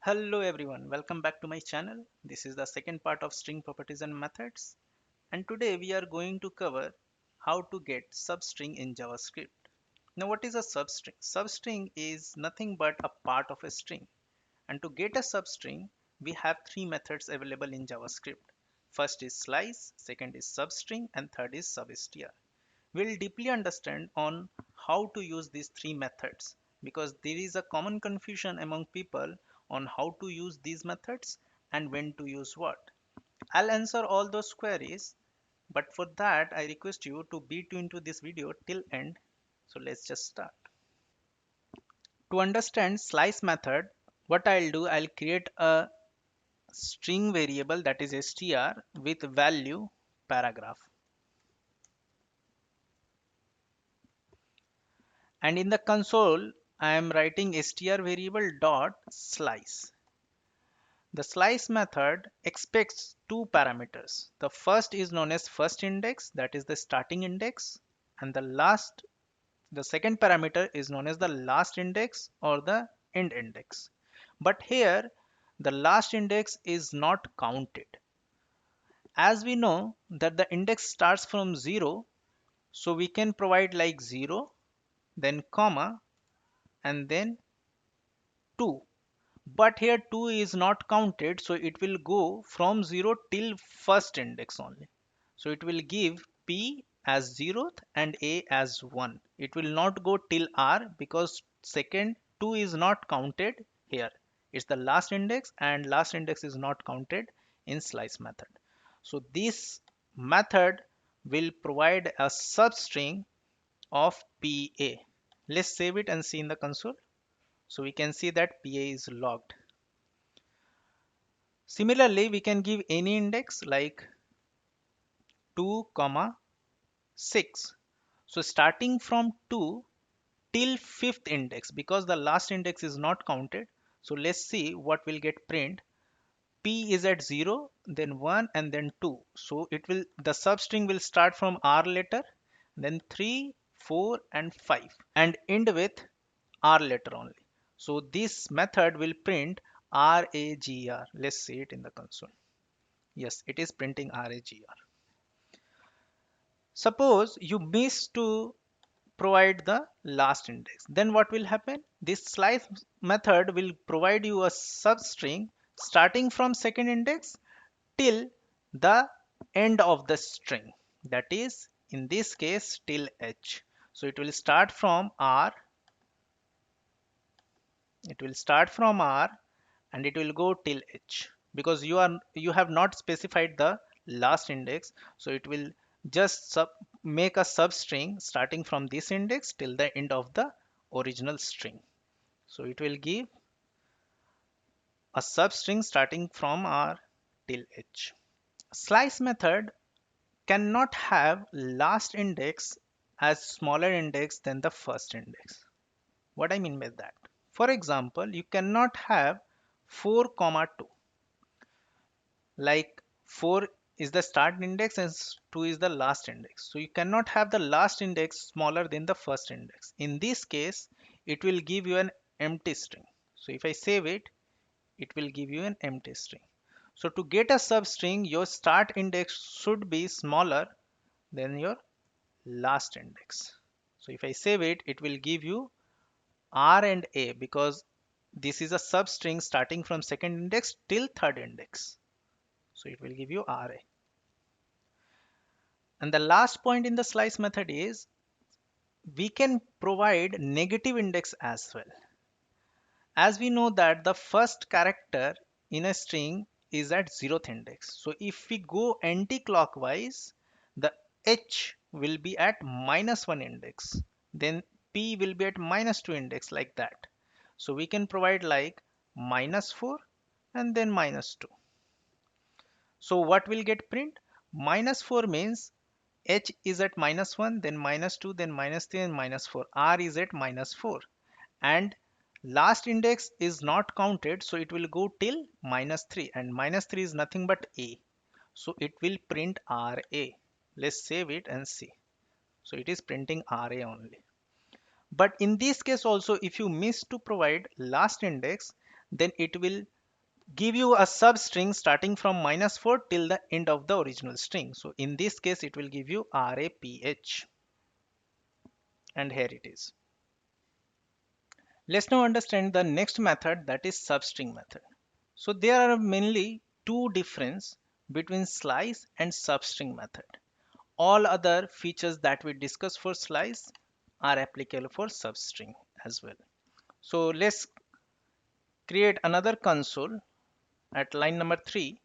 Hello everyone, welcome back to my channel. This is the second part of string properties and methods, and today we are going to cover how to get substring in JavaScript. Now what is a substring? Substring is nothing but a part of a string, and to get a substring we have three methods available in JavaScript. First is slice, second is substring, and third is substr. We'll deeply understand on how to use these three methods because there is a common confusion among people on how to use these methods and when to use what. I'll answer all those queries, but for that I request you to be tuned to this video till end. So let's just start. To understand slice method, what I'll do, I'll create a string variable that is str with value paragraph. And in the console, I am writing str variable dot slice. The slice method expects two parameters. The first is known as first index, that is the starting index, and the second parameter is known as the last index or the end index. But here, the last index is not counted. As we know that the index starts from 0, so we can provide like 0, then comma, and then 2. But here 2 is not counted, so it will go from 0 till first index only. So it will give p as 0th and a as 1. It will not go till r because second 2 is not counted here. It's the last index and last index is not counted in slice method. So this method will provide a substring of pa. Let's save it and see in the console. So we can see that pa is logged. Similarly, we can give any index like 2, comma 6. So starting from 2 till fifth index, because the last index is not counted. So let's see what will get print. P is at 0, then 1, and then 2. So the substring will start from R letter, then 3, 4, and 5, and end with R letter only. So this method will print RAGR. Let's see it in the console. Yes, it is printing RAGR. Suppose you miss to provide the last index. Then what will happen? This slice method will provide you a substring starting from second index till the end of the string. That is, in this case, till h. So it will start from R. It will start from R and it will go till h because you have not specified the last index, so it will just make a substring starting from this index till the end of the original string. So it will give a substring starting from R till h. Slice method cannot have last index as smaller index than the first index. What I mean by that? For example, you cannot have 4 comma 2. Like 4 is the start index and 2 is the last index. So you cannot have the last index smaller than the first index. In this case, it will give you an empty string. So if I save it, it will give you an empty string. So to get a substring, your start index should be smaller than your last index. So if I save it, it will give you R and A because this is a substring starting from second index till third index. So it will give you RA. And the last point in the slice method is we can provide negative index as well. As we know that the first character in a string is at 0th index. So if we go anti-clockwise, the H will be at -1 index. Then P will be at -2 index like that. So we can provide like -4 and then -2. So what will get print? -4 means h is at -1, then -2, then -3, and -4. R is at -4. And last index is not counted, so it will go till -3. And -3 is nothing but A. So it will print RA. Let's save it and see. So it is printing RA only. But in this case also, if you miss to provide last index, then it will give you a substring starting from -4 till the end of the original string. So in this case, it will give you RAPH, and here it is. Let's now understand the next method, that is substring method. So there are mainly two difference between slice and substring method. All other features that we discuss for slice are applicable for substring as well. So let's create another console at line number 3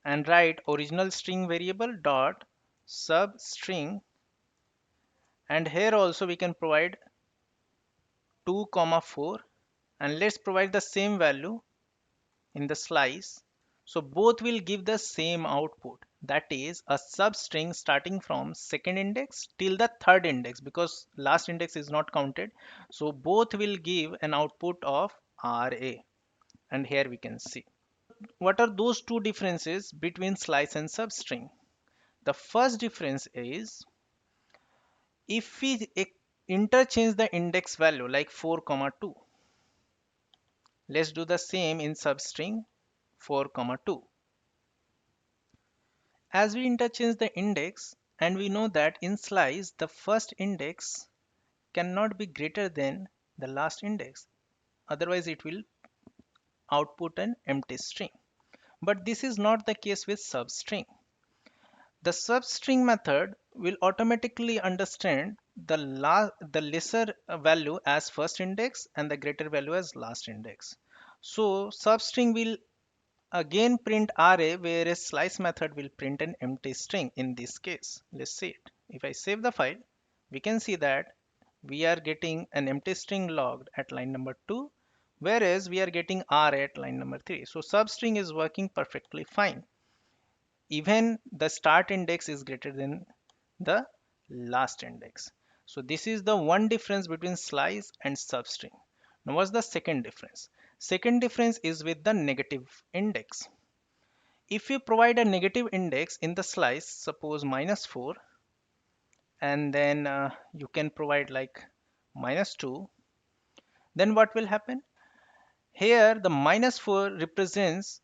and write original string variable dot substring, and here also we can provide 2 comma 4, and let's provide the same value in the slice. So both will give the same output, that is a substring starting from second index till the third index, because last index is not counted. So both will give an output of RA, and here we can see. What are those two differences between slice and substring? The first difference is if we interchange the index value like 4 comma 2. Let's do the same in substring 4 comma 2. As we interchange the index, and we know that in slice the first index cannot be greater than the last index, otherwise it will output an empty string. But this is not the case with substring. The substring method will automatically understand the lesser value as first index and the greater value as last index. So substring will again print array, whereas slice method will print an empty string in this case. Let's see it. If I save the file, we can see that we are getting an empty string logged at line number 2, whereas we are getting array at line number 3. So substring is working perfectly fine. Even the start index is greater than the last index. So this is the one difference between slice and substring. Now what's the second difference? Second difference is with the negative index. If you provide a negative index in the slice, suppose -4, and then you can provide like -2, then what will happen? Here the -4 represents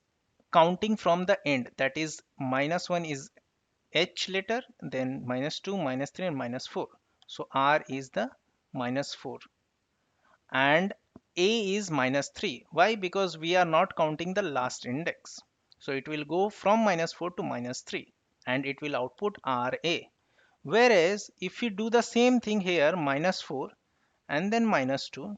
counting from the end, that is -1 is H letter, then -2, -3, and -4. So R is the -4 and A is -3. Why? Because we are not counting the last index. So it will go from -4 to -3 and it will output RA. Whereas if you do the same thing here, -4 and then -2,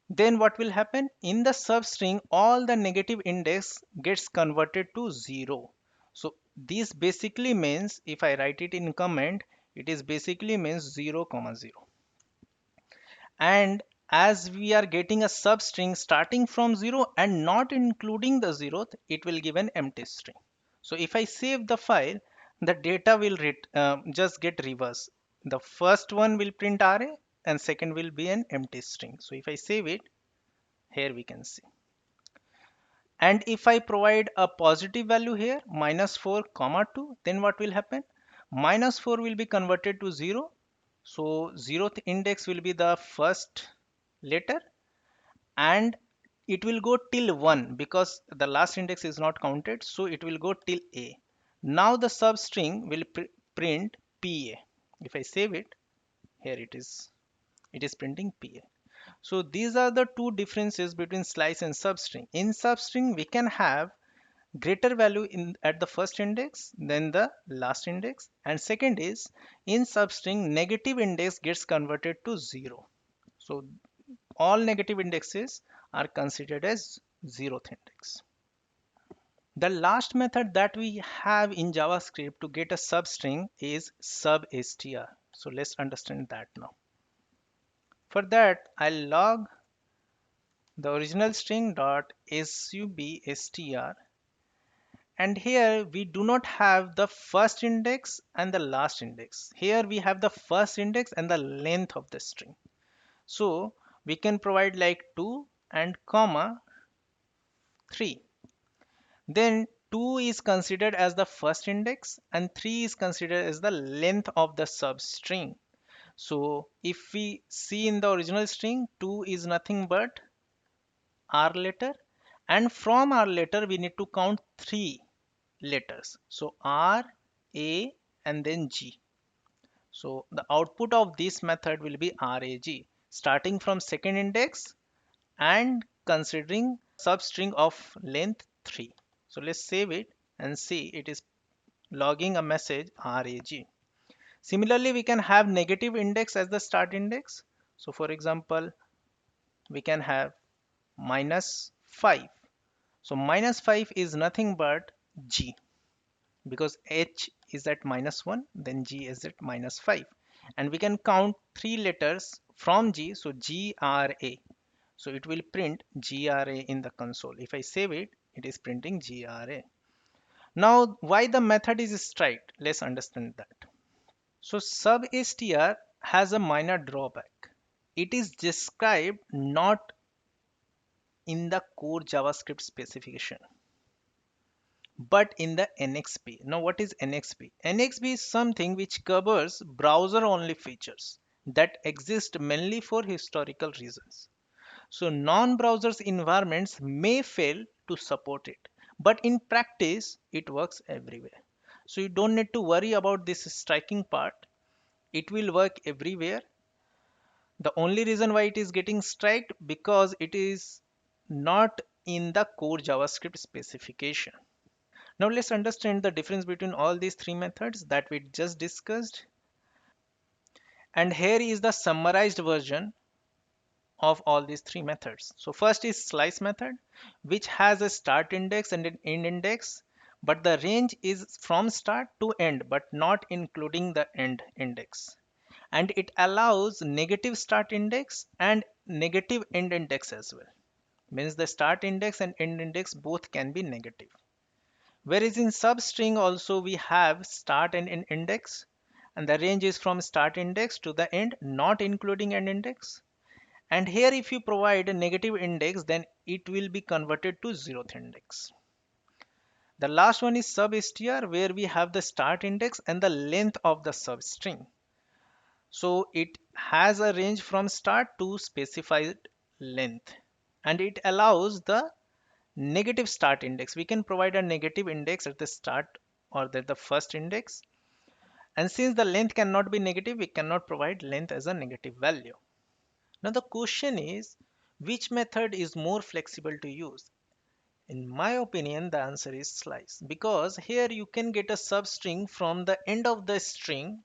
then what will happen? In the substring, all the negative index gets converted to 0. So this basically means, if I write it in comment, it is basically means 0 comma 0. And as we are getting a substring starting from 0 and not including the 0th, it will give an empty string. So if I save the file, the data will just get reversed. The first one will print array and second will be an empty string. So if I save it, here we can see. And if I provide a positive value here, -4 comma 2, then what will happen? -4 will be converted to 0. So 0th index will be the first letter, and it will go till 1 because the last index is not counted. So it will go till A. Now the substring will print PA. If I save it, here it is. It is printing PA. So these are the two differences between slice and substring. In substring, we can have greater value in at the first index than the last index, and second is in substring negative index gets converted to 0. So all negative indexes are considered as 0th index. The last method that we have in JavaScript to get a substring is substr. So let's understand that now. For that, I'll log the original string dot substr, and here we do not have the first index and the last index. Here we have the first index and the length of the string. So we can provide like 2 and comma 3. Then 2 is considered as the first index and 3 is considered as the length of the substring. So if we see in the original string, 2 is nothing but R letter, and from R letter we need to count three letters. So R, A, and then G. So the output of this method will be RAG, starting from second index and considering substring of length 3. So let's save it and see it is logging a message RAG. Similarly, we can have negative index as the start index. So for example, we can have -5. So -5 is nothing but G, because H is at -1, then G is at -5. And we can count three letters from G, so GRA. So it will print GRA in the console. If I save it, it is printing GRA. Now, why the method is striked? Let's understand that. So substr has a minor drawback. It is described not in the core JavaScript specification, but in the NXP. Now, what is NXP? NXP is something which covers browser-only features that exist mainly for historical reasons. So non-browsers environments may fail to support it, but in practice, it works everywhere. So you don't need to worry about this striking part. It will work everywhere. The only reason why it is getting striked because it is not in the core JavaScript specification. Now let's understand the difference between all these three methods that we just discussed. And here is the summarized version of all these three methods. So first is slice method, which has a start index and an end index, but the range is from start to end, but not including the end index. And it allows negative start index and negative end index as well. Means the start index and end index both can be negative. Whereas in substring also we have start and end index, and the range is from start index to the end, not including end index. And here if you provide a negative index, then it will be converted to zeroth index. The last one is substr, where we have the start index and the length of the substring. So it has a range from start to specified length, and it allows the negative start index. We can provide a negative index at the start or the first index. And since the length cannot be negative, we cannot provide length as a negative value. Now the question is, which method is more flexible to use? In my opinion, the answer is slice, because here you can get a substring from the end of the string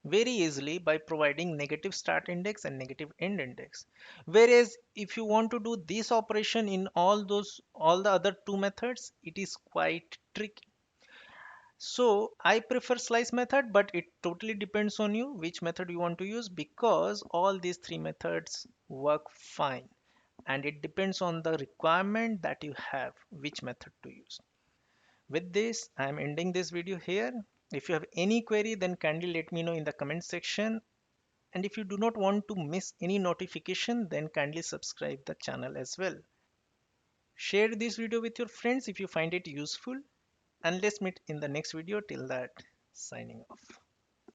very easily by providing negative start index and negative end index. Whereas if you want to do this operation in all the other two methods, it is quite tricky. So I prefer slice method, but it totally depends on you which method you want to use, because all these three methods work fine, and it depends on the requirement that you have which method to use. With this, I am ending this video here. If you have any query, then kindly let me know in the comment section. And if you do not want to miss any notification, then kindly subscribe the channel as well. Share this video with your friends if you find it useful. And let's meet in the next video. Till that, signing off.